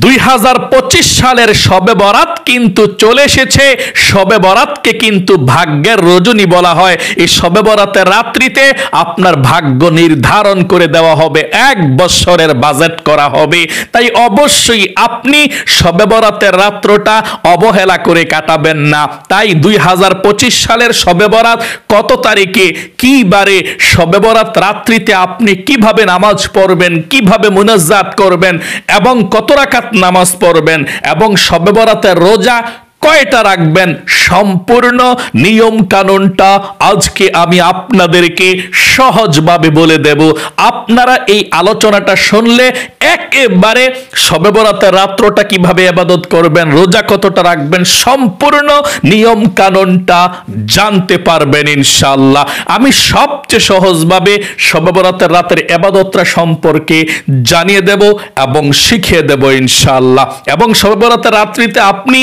2025 সালের শবে বরাত কিন্তু চলে এসেছে। শবে বরাতকে কিন্তু ভাগ্যের রজনী বলা হয়। এই শবে বরাতের রাত্রিতে আপনার ভাগ্য নির্ধারণ করে দেওয়া হবে, 1 বছরের বাজেট করা হবে। তাই অবশ্যই আপনি শবে বরাতের রাত্রটা অবহেলা করে কাটাবেন না। তাই 2025 সালের শবে বরাত কত তারিখে, কি বারে শবে বরাত রাত্রিতে আপনি কিভাবে নামাজ পড়বেন, কিভাবে মুনাজ্জাত করবেন এবং কত রাকাত নামাজ পড়বেন এবং শবে বরাতের রোজা কয়টা রাখবেন, সম্পূর্ণ নিয়ম কানুনটা আজকে আমি আপনাদেরকে সহজভাবে বলে দেব। আপনারা এই আলোচনাটা শুনলে একেবারে শবে বরাতের রাত্রটা কিভাবে ইবাদত করবেন, রোজা কতটা রাখবেন, সম্পূর্ণ নিয়ম কানুনটা জানতে পারবেন ইনশাআল্লাহ। আমি সবচেয়ে সহজভাবে শবে বরাতের রাতের ইবাদতটা সম্পর্কে জানিয়ে দেব এবং শিখিয়ে দেব ইনশাআল্লাহ। এবং শবে বরাতের রাত্রিতে আপনি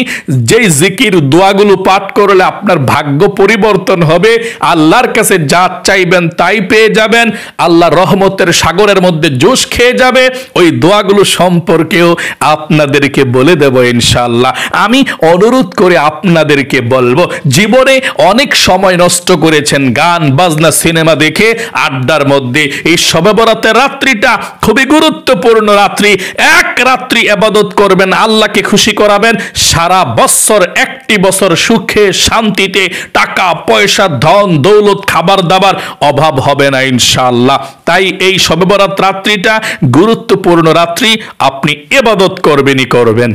যেই জিকির দোয়াগুলো পাঠ করলে আপনার ভাগ্য পরিবর্তন হবে, আল্লাহর কাছে যা চাইবেন তাই পেয়ে যাবেন, আল্লাহর রহমতের সাগরের মধ্যে জোশ খেয়ে যাবে, ওই দোয়াগুলো সম্পর্কেও আপনাদেরকে বলে দেব ইনশাআল্লাহ। আমি অনুরোধ করে আপনাদেরকে বলবো, জীবনে অনেক সময় নষ্ট করেছেন গান বাজনা সিনেমা দেখে আড্ডার মধ্যে। এই শবে বরাতের রাত্রিটা খুবই গুরুত্বপূর্ণ রাত্রি। এক রাত্রি ইবাদত করবেন, আল্লাহকে খুশি করাবেন, সারা বছর একটি বছর সুখে শান্তিতে টাকা পয়সা ধন দৌলত খাবার দাবার অভাব হবে না ইনশাআল্লাহ। তাই এই শবে বরাত রাত্রিটা গুরুত্বপূর্ণ রাত্রি, আপনি ইবাদত করবেনই করবেন।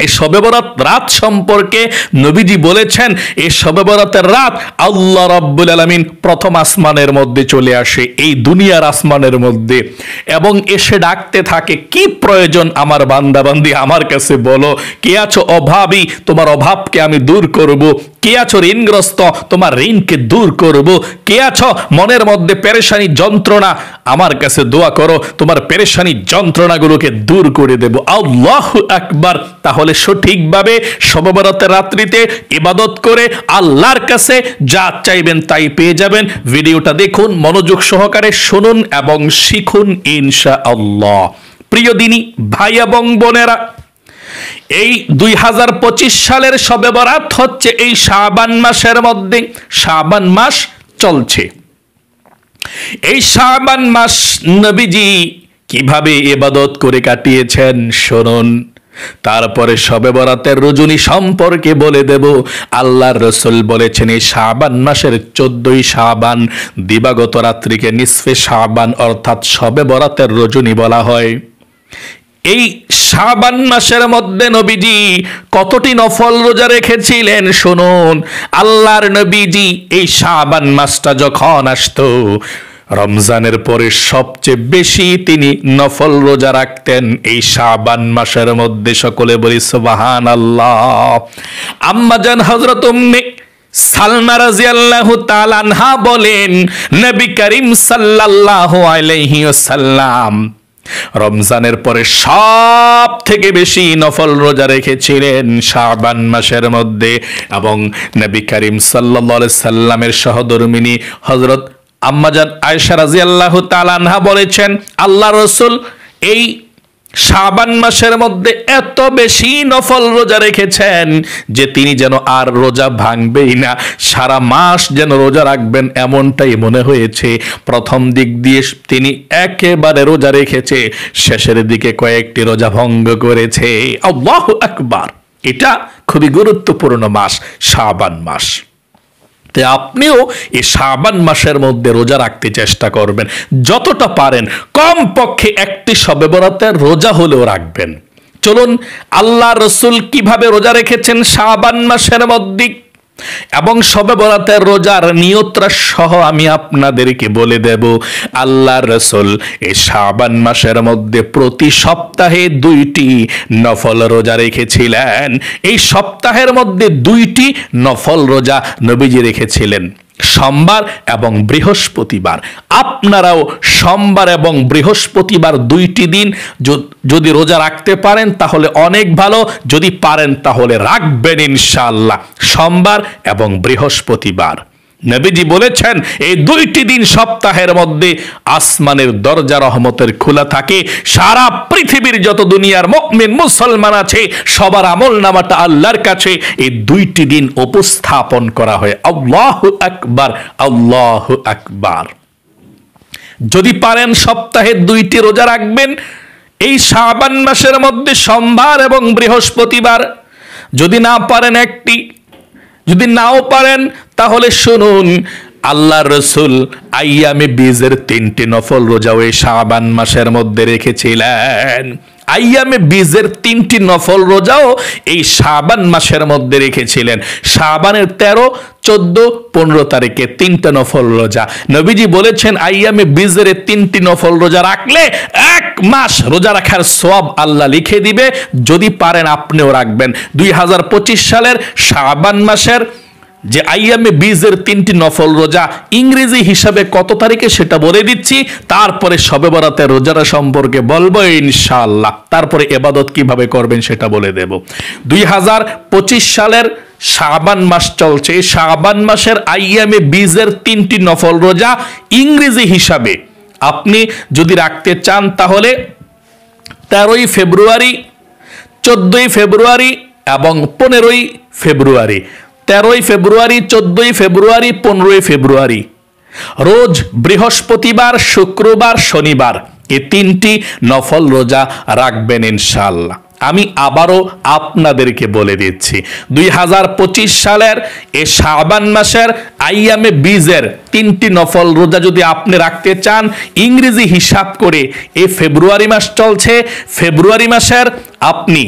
এই শবে বরাত রাত সম্পর্কে নবীজি বলেছেন, এই শবে বরাতের রাত আল্লাহ রাব্বুল আলামিন প্রথম আসমানের মধ্যে চলে আসে, এই দুনিয়ার আসমানের মধ্যে, এবং এসে ডাকতে থাকে, কি প্রয়োজন আমার বান্দা বান্দি আমার কাছে বলো। কে আছো অভাবী, তোমার অভাবকে আমি দূর করব। কে আছো ঋণগ্রস্ত, তোমার ঋণকে দূর করব। কে আছো মনের মধ্যে পেরেশানি যন্ত্রণা, আমার কাছে দোয়া করো, তোমার পেরেশানি যন্ত্রণাগুলোকে দূর করে দেব। আল্লাহু আকবার। তাহলে সঠিকভাবে শবে বরাতের রাত্রিতে ইবাদত করে আল্লাহর কাছে যা চাইবেন তাই পেয়ে যাবেন। ভিডিওটা দেখুন, মনোযোগ সহকারে শুনুন এবং শিখুন ইনশাআল্লাহ। প্রিয় দিনী ভাই এবং বোনেরা, এই 2025 সালের শবে বরাত হচ্ছে এই শাবান মাসের মধ্যে। শাবান মাস চলছে। এই শাবান মাস নবীজি কিভাবে ইবাদত করে কাটিয়েছেন শুনুন। তারপরে শবে বরাতের রজনী সম্পর্কে বলে দেব। আল্লাহর রাসূল বলেছেন, এই শাবান মাসের 14ই শাবান দিবাগত রাত্রিকে নিসফে শাবান অর্থাৎ শবে বরাতের রজনী বলা হয়। এই শাবান মাসের মধ্যে নবীজি কতটি নফল রোজা রেখেছিলেন শুনুন। আল্লাহর নবীজি এই শাবান মাসটা যখন আসতো, রমজানের পরে সবচেয়ে বেশি তিনি নফল রোজা রাখতেন এই শাবান মাসের মধ্যে। সকলে বলি সুবহানাল্লাহ। আম্মা জান হযরত উম্মে সালমা রাদিয়াল্লাহু তাআলা আনহা বলেন, নবী করিম সাল্লাল্লাহু আলাইহি ওয়াসাল্লাম রমজানের পরে সব থেকে বেশি নফল রোজা রেখেছিলেন শাবান মাসের মধ্যে। এবং নবী করিম সাল্লাল্লাহু আলাইহি সাল্লামের সহধর্মিণী হযরত আম্মাজান আয়েশা রাদিয়াল্লাহু তাআলা আনহা বলেছেন, আল্লাহ রাসূল এই শাবান মাসের মধ্যে এত বেশি নফল রোজা রেখেছেন যে তিনি যেন আর রোজা ভাঙবেই না, সারা মাস যেন রোজা রাখবেন এমনটাই মনে হয়েছে। প্রথম দিক দিয়ে তিনি একেবারে রোজা রেখেছে, শেষের দিকে কয়েকটি রোজা ভঙ্গ করেছে। আল্লাহু আকবার। এটা খুবই গুরুত্বপূর্ণ মাস শাবান মাস। তাই আপনিও এই শাবান মাসের মধ্যে রোজা রাখতে চেষ্টা করবেন, যতটা পারেন কমপক্ষে একটি শবে বরাতের রোজা হলেও রাখবেন। চলুন আল্লাহ রাসূল কিভাবে রোজা রেখেছেন শাবান মাসের মধ্যে এবং শবে বরাতের রোজার নিয়তরা সহ আমি আপনাদেরকে বলে দেব। আল্লাহ রাসূল এই শাবান মাসের মধ্যে প্রতি সপ্তাহে 2টি নফল রোজা রেখেছিলেন। এই সপ্তাহের মধ্যে 2টি নফল রোজা নবীজি রেখেছিলেন, সোমবার এবং বৃহস্পতিবার। আপনারাও সোমবার এবং বৃহস্পতিবার 2টি দিন যদি রোজা রাখতে পারেন তাহলে অনেক ভালো, যদি পারেন তাহলে রাখবেন ইনশাআল্লাহ, সোমবার এবং বৃহস্পতিবার। নবীজি বলেছেন এই 2টি দিন সপ্তাহের মধ্যে আসমানের দরজা রহমতের খোলা থাকে, সারা পৃথিবীর যত দুনিয়ার মুমিন মুসলমান আছে সবার আমলনামাটা আল্লাহর কাছে এই 2টি দিন উপস্থাপন করা হয়। আল্লাহু আকবার, আল্লাহু আকবার। যদি পারেন সপ্তাহে 2টি রোজা রাখবেন এই শাবান মাসের মধ্যে, সোমবার এবং বৃহস্পতিবার। যদি না পারেন একটি, যদি নাও পারেন তাহলে শুনুন, আল্লাহ রসুল আইয়ামে বীজের 3টি নফল রোজা ওই শাবান মাসের মধ্যে রেখেছিলেন। আইয়ামে বীজের 3টি নফল রোজাও এই শাবান মাসের মধ্যে রেখেছিলেন। শাবানের 13, 14, 15 তারিখে 3টা নফল রোজা। নবীজি বলেছেন আইয়ামে বীজের 3টি নফল রোজা রাখলে 1 মাস রোজা রাখার সওয়াব আল্লাহ লিখে দিবে। যদি পারেন আপনিও রাখবেন। 2025 সালের শাবান মাসের যে আইয়ামে বীজের 3টি নফল রোজা ইংরেজি হিসাবে কত তারিখে সেটা বলে দিচ্ছি, তারপরে শবে বরাতের রোজাটা সম্পর্কে বলবো ইনশাআল্লাহ। তারপরে ইবাদত কিভাবে করবেন সেটা বলে দেব। 2025 সালের শাবান মাস চলছে। শাবান মাসের আইয়ামে বীজের 3টি নফল রোজা ইংরেজি হিসাবে আপনি যদি রাখতে চান তাহলে 13ই ফেব্রুয়ারি, 14ই ফেব্রুয়ারি এবং 15ই ফেব্রুয়ারি। 13ই ফেব্রুয়ারি, 14ই ফেব্রুয়ারি, 15ই ফেব্রুয়ারি রোজ বৃহস্পতিবার, শুক্রবার, শনিবার এই 3টি নফল রোজা রাখবেন ইনশাআল্লাহ। আমি আবারও আপনাদেরকে বলে দিচ্ছি 2025 সালের এই শাবান মাসের আইয়ামে বীজের 3টি নফল রোজা যদি আপনি রাখতে চান ইংরেজি হিসাব করে, এই ফেব্রুয়ারি মাস চলছে, ফেব্রুয়ারি মাসের আপনি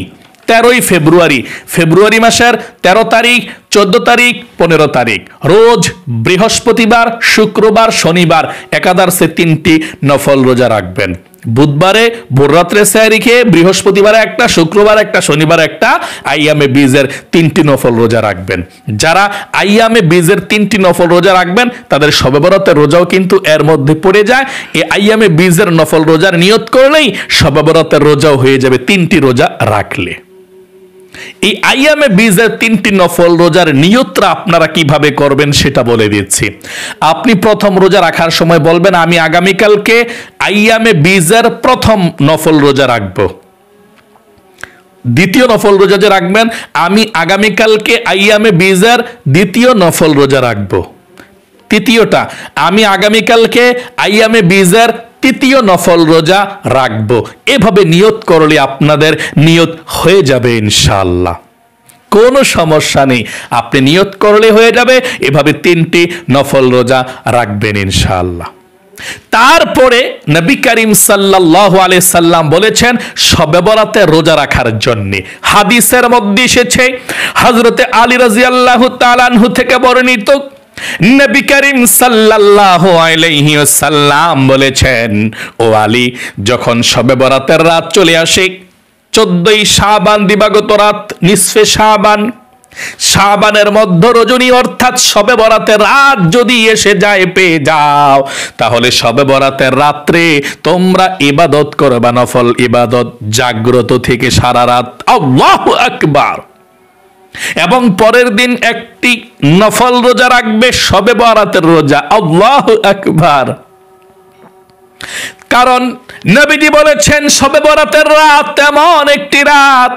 13ই ফেব্রুয়ারি, ফেব্রুয়ারি মাসের 13 তারিখ, 14 তারিখ, 15 তারিখ রোজ বৃহস্পতিবার, শুক্রবার, শনিবার একাদশে 3টি নফল রোজা রাখবেন। বুধবারে ভোররাত্রে সেহরি খেয়ে, বৃহস্পতিবারে একটা, শুক্রবার একটা, শনিবার একটা আইয়ামে বীজের 3টি নফল রোজা রাখবেন। যারা আইয়ামে বীজের 3টি নফল রোজা রাখবেন তাদের শবে বরাতের রোজাও কিন্তু এর মধ্যে পড়ে যায়। এই আইয়ামে বীজের নফল রোজার নিয়ত করলেই শবে বরাতের রোজাও হয়ে যাবে 3টি রোজা রাখলে। এই আইয়ামে বীজের 3টি নফল রোজার নিয়তটা আপনারা কিভাবে করবেন সেটা বলে দিচ্ছি। আপনি প্রথম রোজা রাখার সময় বলবেন আমি আগামীকালকে আইয়ামে বীজের প্রথম নফল রোজা রাখব। দ্বিতীয় নফল রোজা যে রাখবেন আমি আগামীকালকে আইয়ামে বীজের দ্বিতীয় নফল রোজা রাখব। তৃতীয়টা আমি আগামীকালকে আইয়ামে বীজের 3য় নফল রোজা রাখবো। এভাবে নিয়ত করলে আপনাদের নিয়ত হয়ে যাবে ইনশাআল্লাহ, কোনো সমস্যা নেই। আপনি নিয়ত করলে হয়ে যাবে। এভাবে 3টি নফল রোজা রাখবেন ইনশাআল্লাহ। তারপরে নবী করিম সাল্লাল্লাহু আলাইহি সাল্লাম বলেছেন শবে বরাতে রোজা রাখার জন্য। হাদিসের মধ্যে এসেছে হযরতে আলী রাদিয়াল্লাহু তাআলা আনহু থেকে বর্ণিত, নবী করিম সাল্লাল্লাহু আলাইহি ওয়াসাল্লাম বলেছেন, ও আলী, যখন শবে বরাতের রাত চলে আসে, 14ই শাবান দিবাগত রাত, নিসফে শাবান, শাবানের মধ্য রজনী অর্থাৎ শবে বরাতের রাত যদি এসে যায়, পেয়ে যাও, তাহলে শবে বরাতের রাত্রে তোমরা ইবাদত করবা, নফল ইবাদত, জাগ্রত থেকে সারা রাত আল্লাহু আকবার। এবং পরের দিন একটি নফল রোজা রাখবে, শবে বরাতের রোজা, আল্লাহু আকবার। কারণ নবীজি বলেছেন শবে বরাতের রাত এমন একটি রাত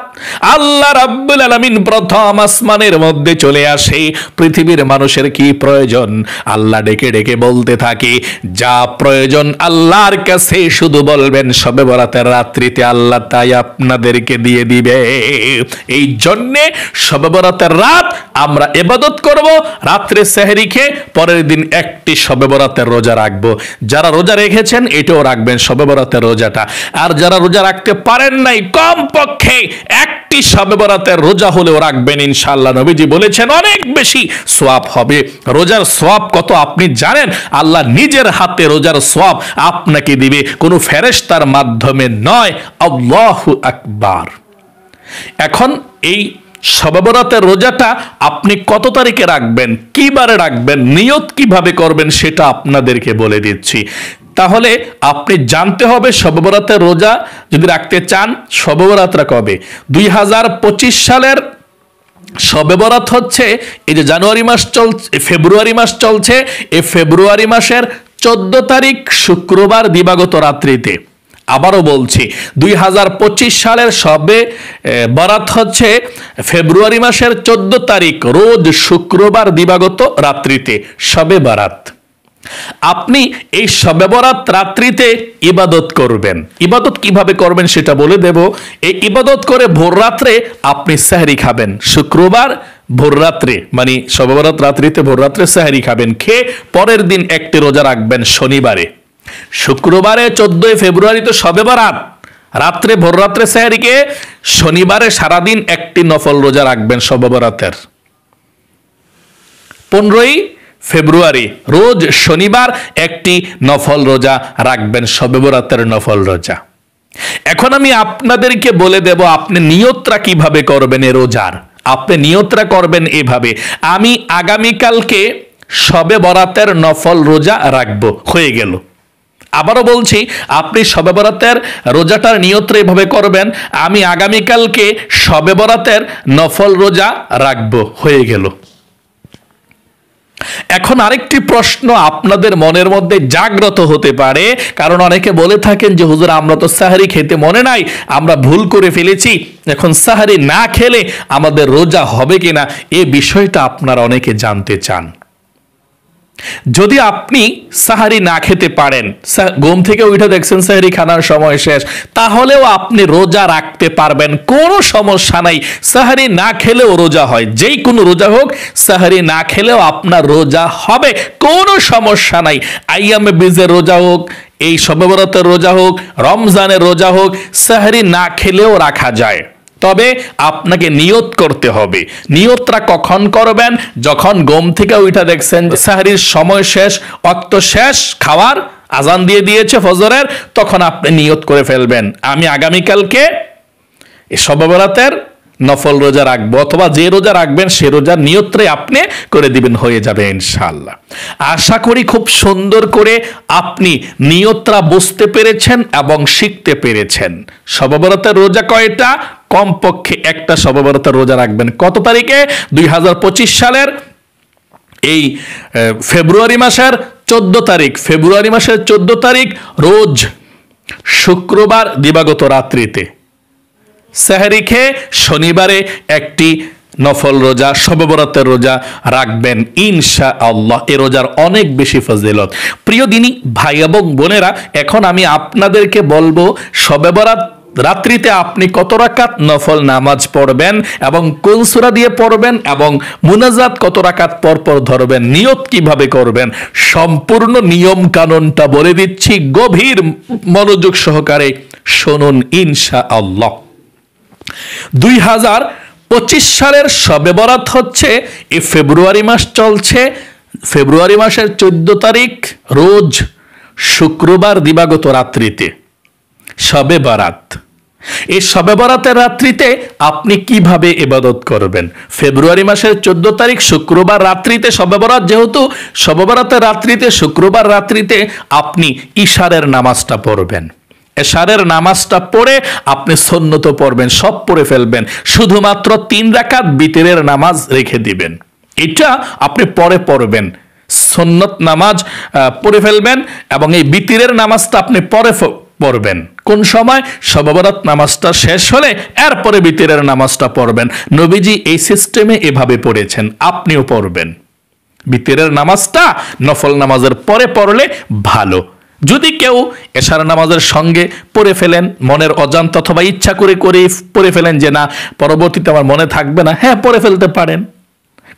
আল্লাহ রাব্বুল আলামিন প্রথম আসমানের মধ্যে চলে আসে। পৃথিবীর মানুষের কি প্রয়োজন আল্লাহ ডেকে ডেকে বলতে থাকে, যা প্রয়োজন আল্লাহর কাছে শুধু বলবেন, শবে বরাতের রাত্রিতে আল্লাহ তাই আপনাদেরকে দিয়ে দিবে। এই জন্যে শবে বরাতের রাত আমরা ইবাদত করব, রাত্রে সেহরি খেয়ে পরের দিন একটি শবে বরাতের রোজা রাখবো। যারা রোজা রেখেছেন এটাও রাখবেন শবে বরাতের রোজাটা। আর যারা রোজা রাখতে পারেন নাই, কম পক্ষে একটি শবে বরাতের রোজা হলেও রাখবেন ইনশাআল্লাহ। নবীজি বলেছেন অনেক বেশি সওয়াব হবে। রোজার সওয়াব কত আপনি জানেন? আল্লাহ নিজের হাতে রোজার সওয়াব আপনাকে দিবে, কোনো ফেরেশতার মাধ্যমে নয়। আল্লাহু আকবার। এখন এই শবে বরাতের রোজাটা আপনি কত তারিখে রাখবেন, কি বারে রাখবেন, নিয়ত কিভাবে করবেন সেটা আপনাদেরকে বলে দিচ্ছি। তাহলে আপনি জানতে হবে শবে বরাতের রোজা যদি রাখতে চান শবে বরাতটা কবে। 2025 সালের শবে বরাত হচ্ছে এই যে জানুয়ারি মাস চলছে, ফেব্রুয়ারি মাস চলছে, এই ফেব্রুয়ারি মাসের 14 তারিখ শুক্রবার দিবাগত রাত্রিতে। আবারও বলছি, 2025 সালের শবে বরাত হচ্ছে ফেব্রুয়ারি মাসের 14 তারিখ রোজ শুক্রবার দিবাগত রাত্রিতে শবে বরাত। আপনি এই শবে বরাত রাত্রিতে ইবাদত করবেন। ইবাদত কিভাবে করবেন সেটা বলে দেব। এই ইবাদত করে ভোর রাত্রে আপনি সেহরি খাবেন। শুক্রবার ভোর রাত্রে মানে শবে বরাত রাত্রিতে ভোর রাত্রে সেহরি খাবেন, খেয়ে পরের দিন একটি রোজা রাখবেন শনিবারে। শুক্রবারে 14 ফেব্রুয়ারি তো শবে বরাত, রাত্রে ভোর রাত্রে সেহরি খেয়ে শনিবারে সারাদিন একটি নফল রোজা রাখবেন শবে বরাতের। 15 ফেব্রুয়ারি রোজ শনিবার একটি নফল রোজা রাখবেন, শবে বরাতের নফল রোজা। এখন আমি আপনাদেরকে বলে দেব আপনি নিয়তটা কিভাবে করবেন এ রোজার। আপনি নিয়তটা করবেন এভাবে, আমি আগামীকালকে শবে বরাতের নফল রোজা রাখবো, হয়ে গেল। আবারও বলছি, আপনি শবে বরাতের রোজাটার নিয়তটা এভাবে করবেন, আমি আগামীকালকে শবে বরাতের নফল রোজা রাখবো, হয়ে গেল। এখন আরেকটি প্রশ্ন আপনাদের মনের মধ্যে জাগ্রত হতে পারে, কারণ অনেকে বলে থাকেন যে হুজুর আমরা তো সাহারি খেতে মনে নাই, আমরা ভুল করে ফেলেছি, এখন সাহারি না খেলে আমাদের রোজা হবে কিনা এই বিষয়টা আপনারা অনেকে জানতে চান। যদি আপনি সাহারি না খেতে পারেন, ঘুম থেকে উঠে দেখছেন সাহারি খানার সময় শেষ, তাহলেও আপনি রোজা রাখতে পারবেন, কোনো সমস্যা নাই। সাহারি না খেলেও রোজা হয়, যেই কোনো রোজা হোক, সাহারি না খেলেও আপনার রোজা হবে, কোনো সমস্যা নাই। আইয়ামে বীজের রোজা হোক, এই শবে বরাতের রোজা হোক, রমজানের রোজা হোক, সাহারি না খেলেও রাখা যায়। তবে আপনাকে নিয়ত করতে হবে। নিয়তটা কখন করবেন? যখন ঘুম থেকে উঠে দেখছেন সাহরির সময় শেষ, ওয়াক্ত শেষ, খাওয়ার আজান দিয়ে দিয়েছে ফজরের, তখন আপনি নিয়ত করে ফেলবেন আমি আগামীকালকে শবে বরাতের নফল রোজা রাখবো, অথবা যে রোজা রাখবেন সে রোজার নিয়তরে আপনি করে দিবেন, হয়ে যাবে ইনশাআল্লাহ। আশা করি খুব সুন্দর করে আপনি নিয়তটা বুঝতে পেরেছেন এবং শিখতে পেরেছেন। শবে বরাতের রোজা কয়টা? কমপক্ষে একটা শবে বরাতের রোজা রাখবেন। কত তারিখে? 2025 সালের এই ফেব্রুয়ারি মাসের 14 তারিখ, ফেব্রুয়ারি মাসের 14 তারিখ রোজ শুক্রবার দিবাগত রাত্রিতে সেহরি খেয়ে শনিবারে একটি নফল রোজা শবে বরাতের রোজা রাখবেন ইনশাআল্লাহ। এ রোজার অনেক বেশি ফজিলত। প্রিয় দিনী ভাই এবং বোনেরা, এখন আমি আপনাদেরকে বলবো শবে বরাত রাত্রিতে আপনি কত রাকাত নফল নামাজ পড়বেন এবং কোন সূরা দিয়ে পড়বেন এবং মুনাজাত কত রাকাত পর পর ধরবেন, নিয়ত কিভাবে করবেন, সম্পূর্ণ নিয়ম কানুনটা বলে দিচ্ছি, গভীর মনোযোগ সহকারে শুনুন ইনশাআল্লাহ। 2025 সালের শবে বরাত হচ্ছে এই ফেব্রুয়ারি মাস চলছে, ফেব্রুয়ারি মাসের 14 তারিখ রোজ শুক্রবার দিবাগত রাত্রিতে শবে বরাত। এই শবে বরাতের রাত্রিতে আপনি কিভাবে ইবাদত করবেন? ফেব্রুয়ারি মাসের 14 তারিখ শুক্রবার রাত্রিতে শবে বরাত, যেহেতু শবে বরাতের রাত্রিতে শুক্রবার রাত্রিতে আপনি ইশারের নামাজটা পড়বেন। এশারের নামাজটা পড়ে আপনি সুন্নত পড়বেন, সব পড়ে ফেলবেন, শুধুমাত্র 3 রাকাত বিতরের নামাজ রেখে দিবেন। এটা আপনি পরে পড়বেন, সুন্নত নামাজ পড়ে ফেলবেন এবং এই বিতরের নামাজটা আপনি পরে পড়বেন। কোন সময়? শবে বরাত নামাজটা শেষ হলে এরপরে বিতরের নামাজটা পড়বেন। নবীজি এই সিস্টেমে এভাবে পড়েছেন, আপনিও পড়বেন। বিতরের নামাজটা নফল নামাজের পরে পড়লে ভালো। যদি কেউ এশার নামাজের সঙ্গে পড়ে ফেলেন, মনের অজান্ত অথবা ইচ্ছা করে পড়ে ফেলেন যে না পরবর্তীতে আমার মনে থাকবে না, হ্যাঁ পড়ে ফেলতে পারেন,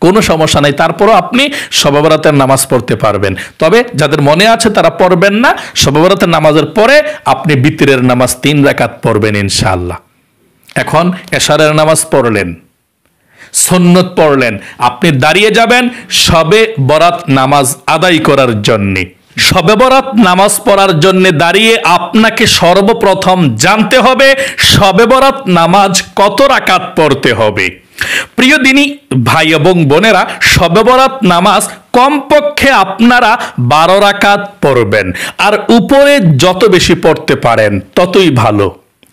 কোনো সমস্যা নাই, তারপরও আপনি শবে বরাতের নামাজ পড়তে পারবেন। তবে যাদের মনে আছে তারা পড়বেন না, শবে বরাতের নামাজের পরে আপনি বিতরের নামাজ 3 রাকাত পড়বেন ইনশাআল্লাহ। এখন এশারের নামাজ পড়লেন, সুন্নত পড়লেন, আপনি দাঁড়িয়ে যাবেন শবে বরাত নামাজ আদায় করার জন্যে। শবে বরাত নামাজ পড়ার জন্য দাঁড়িয়ে আপনাকে সর্বপ্রথম জানতে হবে শবে বরাত নামাজ কত রাকাত পড়তে হবে। প্রিয় দিনী ভাই এবং বোনেরা, শবে বরাত নামাজ কমপক্ষে আপনারা 12 রাকাত পড়বেন, আর উপরে যত বেশি পড়তে পারেন ততই ভালো।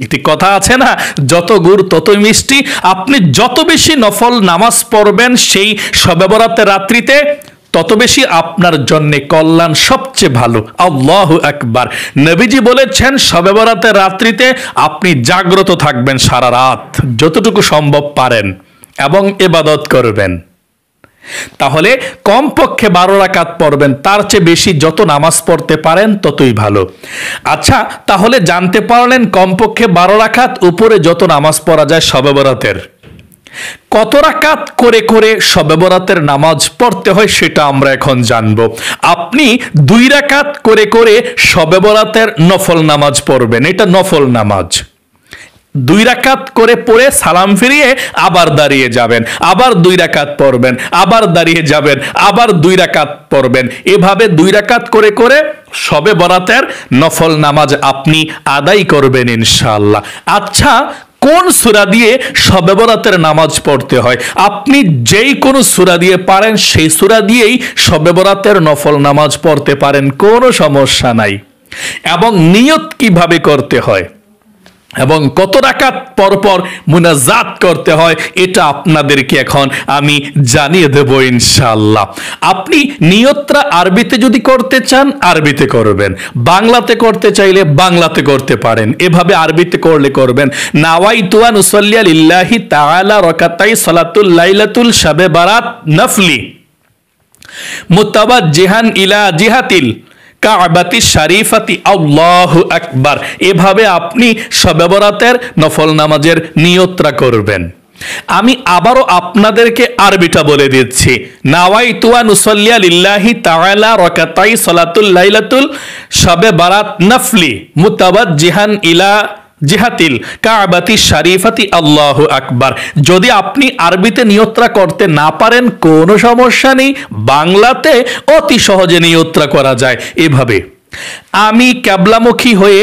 একটি কথা আছে না, যত গুড় ততই মিষ্টি। আপনি যত বেশি নফল নামাজ পড়বেন সেই শবে বরাতের রাত্রিতে, তত বেশি আপনার জন্য কল্যাণ সবচেয়ে ভালো। আল্লাহু আকবার। নবীজি বলেছেন শবে বরাতের রাত্রিতে আপনি জাগ্রত থাকবেন সারা রাত, যতটুকু সম্ভব পারেন, এবং ইবাদত করবেন। তাহলে কমপক্ষে 12 রাকাত পড়বেন, তার চেয়ে বেশি যত নামাজ পড়তে পারেন ততই ভালো। আচ্ছা, তাহলে জানতে পারলেন কমপক্ষে 12 রাকাত, উপরে যত নামাজ পড়া যায় শবে বরাতের। কত রাকাত করে করে শবে বরাতের নামাজ পড়তে হয় সেটা আমরা এখন জানব। আপনি 2 রাকাত করে করে শবে বরাতের নফল নামাজ পড়বেন, এটা নফল নামাজ। 2 রাকাত করে পড়ে সালাম ফিরিয়ে আবার দাঁড়িয়ে যাবেন, আবার 2 রাকাত পড়বেন, আবার দাঁড়িয়ে যাবেন, আবার 2 রাকাত পড়বেন। এভাবে 2 রাকাত করে করে শবে বরাতের নফল নামাজ আপনি আদায় করবেন ইনশাআল্লাহ। আচ্ছা, কোন সূরা দিয়ে শবে বরাতের নামাজ পড়তে হয়? আপনি যেই কোনো সূরা দিয়ে পারেন সেই সূরা দিয়েই শবে বরাতের নফল নামাজ পড়তে পারেন, কোনো সমস্যা নাই। এবং নিয়ত কিভাবে করতে হয় এবং কত রাকাত পরপর মুনাজাত করতে হয় এটা আপনাদেরকে এখন আমি জানিয়ে দেব ইনশাআল্লাহ। আপনি নিয়তটা আরবিতে যদি করতে চান আরবিতে করবেন, বাংলাতে করতে চাইলে বাংলাতে করতে পারেন। এভাবে আরবিতে করলে করবেন, নাওয়াইতু আন উসাল্লিয়া লিল্লাহি তাআলা রাকাতাই সালাতুল লাইলাতুল শাবে বারাত নফলি মুতাওয়াজ্জিহান ইলা জিহাতিল কাবাতি শরীফাতি আল্লাহু আকবার। এভাবে আপনি শবে বরাতের নফল নামাজের নিয়তটা করবেন। আমি আবারও আপনাদেরকে আরবিটা বলে দিচ্ছি, নাওয়াইতু আন উসাল্লিয়া লিল্লাহি তাআলা রাকাতাই সালাতুল লাইলাতুল শাবে বারাত নফলি মুতাওয়াজ্জিহান ইলা জিহাতিল কাবাতি শরীফাতি আল্লাহু আকবার। যদি আপনি আরবিতে নিয়তটা করতে না পারেন কোনো সমস্যা নেই, বাংলাতে অতি সহজে নিয়তটা করা যায় এভাবে, আমি কিবলামুখী হয়ে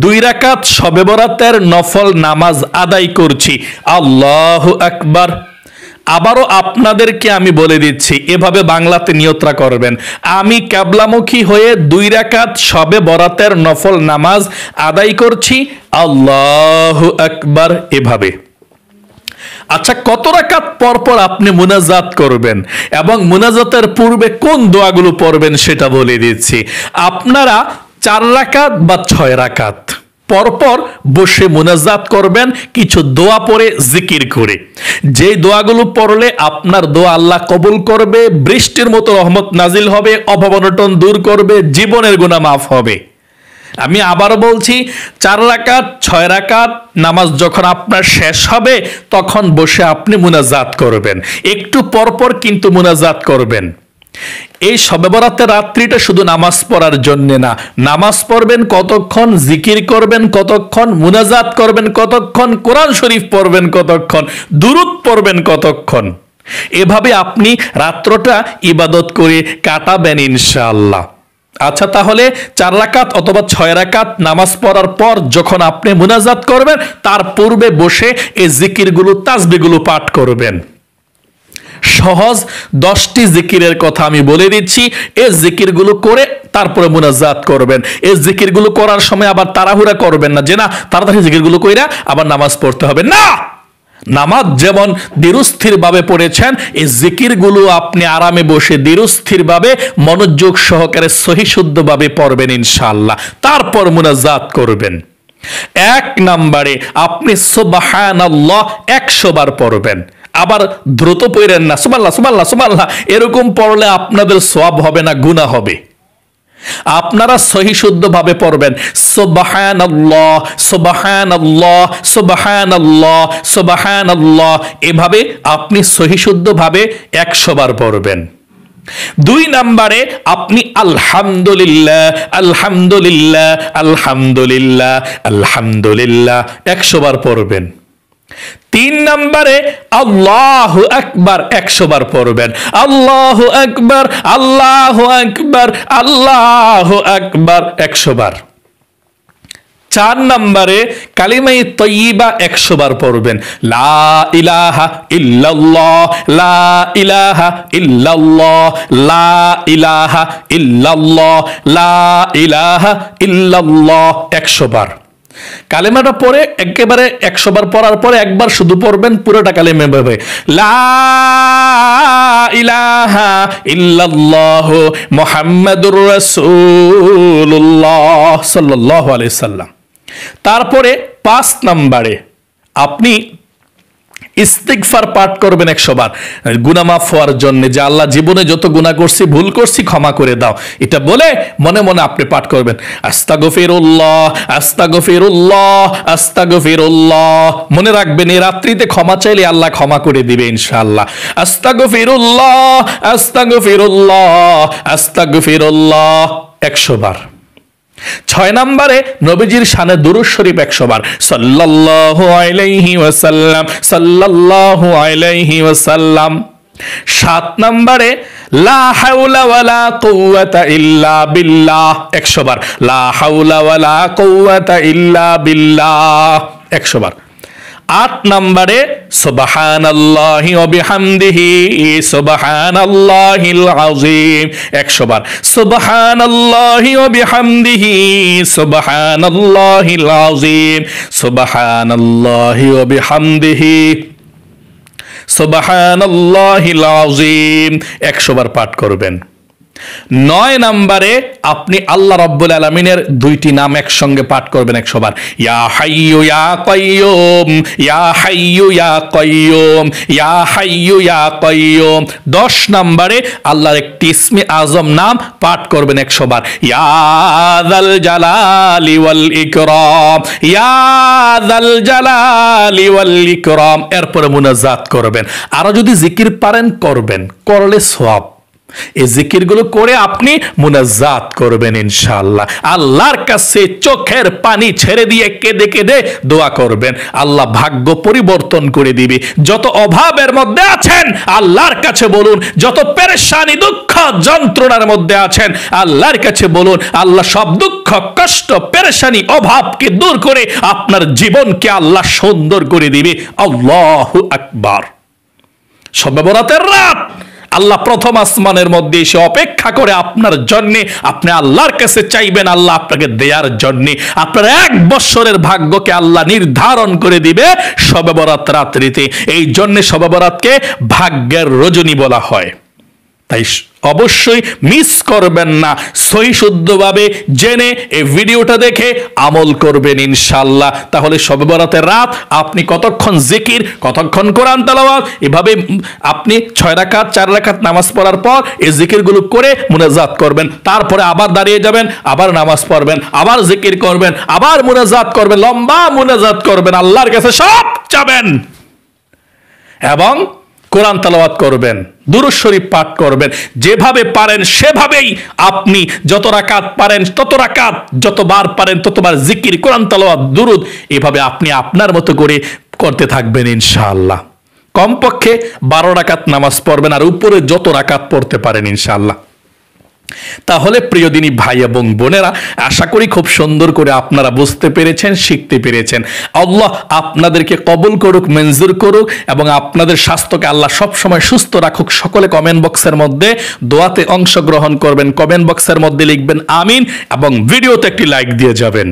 2 রাকাত শবে বরাতের নফল নামাজ আদায় করছি, আল্লাহু আকবার। আবারও আপনাদেরকে আমি বলে দিচ্ছি, এভাবে বাংলাতে নিয়তরা করবেন, আমি কিবলামুখী হয়ে 2 রাকাত শবে বরাতের নফল নামাজ আদায় করছি, আল্লাহু আকবার, এভাবে। আচ্ছা, কত রাকাত পর পর আপনি মুনাজাত করবেন এবং মুনাজাতের পূর্বে কোন দোয়াগুলো পড়বেন সেটা বলে দিচ্ছি। আপনারা 4 রাকাত বা 6 রাকাত পরপর বসে মুনাজাত করবেন, কিছু দোয়া পড়ে জিকির করে। যে দোয়াগুলো পড়লে আপনার দোয়া আল্লাহ কবুল করবে, বৃষ্টির মতো রহমত নাজিল হবে, অভাব অনটন দূর করবে, জীবনের গুনাহ মাফ হবে। আমি আবারও বলছি, 4 রাকাত 6 রাকাত নামাজ যখন আপনার শেষ হবে তখন বসে আপনি মুনাজাত করবেন, একটু পরপর কিন্তু মুনাজাত করবেন। এই শবে বরাতের রাত্রিটা শুধু নামাজ পড়ার জন্য না, নামাজ পড়বেন কতক্ষণ, জিকির করবেন কতক্ষণ, মুনাজাত করবেন কতক্ষণ, কোরআন শরীফ পড়বেন কতক্ষণ, দুরূদ পড়বেন কতক্ষণ। এভাবে আপনি রাত্রটা ইবাদত করে কাটাবেন ইনশাআল্লাহ। আচ্ছা, তাহলে 4 রাকাত অথবা 6 রাকাত নামাজ পড়ার পর যখন আপনি মুনাজাত করবেন তার পূর্বে বসে এই জিকিরগুলো, তাসবিহগুলো পাঠ করবেন। সহজ 10টি জিকিরের কথা আমি বলে দিচ্ছি, এই জিকিরগুলো করে তারপরে মুনাজাত করবেন। এই জিকিরগুলো করার সময় আবার তাড়াহুড়া করবেন না যে না তাড়াতাড়ি জিকিরগুলো কইরা আবার নামাজ পড়তে হবে, না। নামাজ যেমন ধীরস্থির ভাবে পড়েছেন, এই জিকিরগুলো আপনি আরামে বসে ধীরস্থির ভাবে মনোযোগ সহকারে সহিশুদ্ধ ভাবে পড়বেন ইনশাআল্লাহ, তারপর মুনাজাত করবেন। 1 নম্বরে আপনি সুবহানাল্লাহ 100 বার পড়বেন, আবার দ্রুত পড়েন না, সুবহানাল্লাহ সুবহানাল্লাহ সুবহানাল্লাহ এরকম পড়লে আপনাদের সওয়াব হবে না, গুনাহ হবে। আপনারা সহিশুদ্ধ ভাবে পড়বেন, সুবহানাল্লাহ সুবহানাল্লাহ সুবহানাল্লাহ সুবহানাল্লাহ, এভাবে আপনি সহিশুদ্ধ ভাবে 100 বার পড়বেন। 2 নম্বরে আপনি আলহামদুলিল্লাহ আলহামদুলিল্লাহ আলহামদুলিল্লাহ আলহামদুলিল্লাহ 100 বার পড়বেন। 3 নম্বরে আল্লাহু আকবার 100 বার পড়বেন, আল্লাহু আকবার আল্লাহু আকবার আল্লাহু আকবার 100 বার। 4 নম্বরে কালিমায়ে তয়্যিবা 100 বার পড়বেন, লা ইলাহা ইল্লাল্লাহ লা ইলাহা ইল্লাল্লাহ লা ইলাহা ইল্লাল্লাহ লা ইলাহা ইল্লাল্লাহ 100 বার। কালেমাটা পড়ে একেবারে 100 বার পড়ার পরে একবার শুধু পড়বেন, পুরোটা কালেমা ভাবে লা ইলাহা ইল্লাল্লাহ মুহাম্মাদুর রাসূলুল্লাহ সাল্লাল্লাহু আলাইহি সাল্লাম। তারপরে 5 নম্বরে আপনি ইস্তিগফার পাঠ করবেন 100 বার, গুনাহ মাফ হওয়ার জন্য, যে আল্লাহ জীবনে যত গুনাহ করছি, ভুল করছি, ক্ষমা করে দাও। এটা বলে মনে মনে আপনি পাঠ করবেন আস্তাগফিরুল্লাহ আস্তাগফিরুল্লাহ আস্তাগফিরুল্লাহ। মনে রাখবেন এই রাত্রিতে ক্ষমা চাইলে আল্লাহ ক্ষমা করে দিবে ইনশাআল্লাহ। আস্তাগফিরুল্লাহ আস্তাগফিরুল্লাহ আস্তাগফিরুল্লাহ 100 বার। 6 নম্বরে নবীজির শানে দুরূদ শরীফ 100 বার, সাল্লাল্লাহু আলাইহি ওয়াসাল্লাম সাল্লাল্লাহু আলাইহি ওয়াসাল্লাম। 7 নম্বরে লা হাওলা ওয়ালা কুওয়াতা ইল্লা বিল্লাহ 100 বার, লা হাওলা ওয়ালা কুওয়াতা ইল্লা বিল্লাহ 100 বার। 8 নম্বরে সুবহানাল্লাহি ওয়া বিহামদিহি সুবহানাল্লাহিল আযীম 100 বার, সুবহানাল্লাহি ওয়া বিহামদিহি সুবহানাল্লাহিল আযীম সুবহানাল্লাহি ওয়া বিহামদিহি সুবহানাল্লাহিল আযীম 100 বার পাঠ করবেন। 9 নম্বরে আপনি আল্লাহ রাব্বুল আলামিনের 2টি নাম একসঙ্গে পাঠ করবেন 100 বার, ইয়া হাইয়্যু ইয়া কাইয়্যুম ইয়া হাইয়্যু ইয়া কাইয়্যুম ইয়া হাইয়্যু ইয়া কাইয়্যুম। 10 নম্বরে আল্লাহর একটি ইসমে আজম নাম পাঠ করবেন 100 বার, ইয়া যাল জালালি ওয়াল ইকরাম ইয়া যাল জালালি ওয়াল ইকরাম। এরপরে মুনাজাত করবেন। আরো যদি জিকির পারেন করবেন, করলে সওয়াব। এই জিকিরগুলো করে আপনি মুনাজাত করবেন ইনশাআল্লাহ। আল্লাহর কাছে চোখের পানি ছেড়ে দিয়ে কেঁদে কেঁদে দোয়া করবেন, আল্লাহ ভাগ্য পরিবর্তন করে দিবে। যত অভাবের মধ্যে আছেন আল্লাহর কাছে বলুন, যত পেরেশানি দুঃখ যন্ত্রণার মধ্যে আছেন আল্লাহর কাছে বলুন, আল্লাহ সব দুঃখ কষ্ট পেরেশানি অভাবকে দূর করে আপনার জীবনকে আল্লাহ সুন্দর করে দিবে। আল্লাহু আকবার। শবে বরাতের রাত আল্লাহ প্রথম আসমানের মধ্যে এসে অপেক্ষা করে আপনার জন্যে। আপনি আল্লাহর কাছে চাইবেন, আল্লাহ আপনাকে দেওয়ার জন্যে। আপনার 1 বছরের ভাগ্যকে আল্লাহ নির্ধারণ করে দিবে শবে বরাত রাত্রিতে। এই জন্যে শবে বরাতকে ভাগ্যের রজনী বলা হয়। তাই অবশ্যই মিস করবেন না, সহি শুদ্ধভাবে জেনে এই ভিডিওটা দেখে আমল করবেন ইনশাআল্লাহ। তাহলে শবে বরাতের রাত আপনি কতক্ষণ জিকির, কতক্ষণ কোরআন তেলাওয়াত, এভাবে আপনি 6 রাকাত 4 রাকাত নামাজ পড়ার পর এই জিকিরগুলো করে মুনাজাত করবেন। তারপরে আবার দাঁড়িয়ে যাবেন, আবার নামাজ পড়বেন, আবার জিকির করবেন, আবার মুনাজাত করবেন, লম্বা মুনাজাত করবেন, আল্লাহর কাছে সব চাবেন এবং কোরআন তেলাওয়াত করবেন, দুরূদ শরীফ পাঠ করবেন। যেভাবে পারেন সেভাবেই আপনি যত রাকাত পারেন তত রাকাত, যতবার পারেন ততবার জিকির, কোরআন তেলাওয়াত, দুরূদ, এভাবে আপনি আপনার মতো করে করতে থাকবেন ইনশাআল্লাহ। কমপক্ষে 12 রাকাত নামাজ পড়বেন, আর উপরে যত রাকাত পড়তে পারেন ইনশাআল্লাহ। তাহলে প্রিয় দিনী ভাই এবং বোনেরা, আশা করি খুব সুন্দর করে আপনারা বুঝতে পেরেছেন, শিখতে পেরেছেন। আল্লাহ আপনাদেরকে কবুল করুক, মঞ্জুর করুক এবং আপনাদের স্বাস্থ্যকে আল্লাহ সব সময় সুস্থ রাখুক। সকলে কমেন্ট বক্সের মধ্যে দোয়াতে অংশগ্রহণ করবেন, কমেন্ট বক্সের মধ্যে লিখবেন আমিন এবং ভিডিওতে একটি লাইক দিয়ে যাবেন।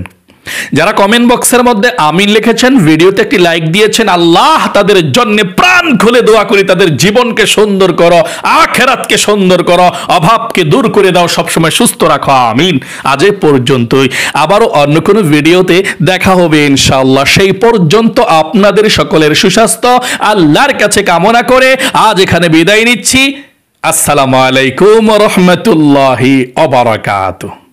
যারা কমেন্ট বক্সের মধ্যে আমিন লিখেছেন, ভিডিওতে একটি লাইক দিয়েছেন, আল্লাহ তাদের জন্য প্রাণ খুলে দোয়া করি, তাদের জীবনকে সুন্দর করো, আখিরাতকে সুন্দর করো, অভাবকে দূর করে দাও, সবসময় সুস্থ রাখো, আমিন। আজ এই পর্যন্তই, আবারও অন্য কোনো ভিডিওতে দেখা হবে ইনশাআল্লাহ। সেই পর্যন্ত আপনাদের সকলের সুস্বাস্থ্য আল্লাহর কাছে কামনা করে আজ এখানে বিদায় নিচ্ছি। আসসালামু আলাইকুম ওয়া রাহমাতুল্লাহি ওয়া বারাকাতুহু।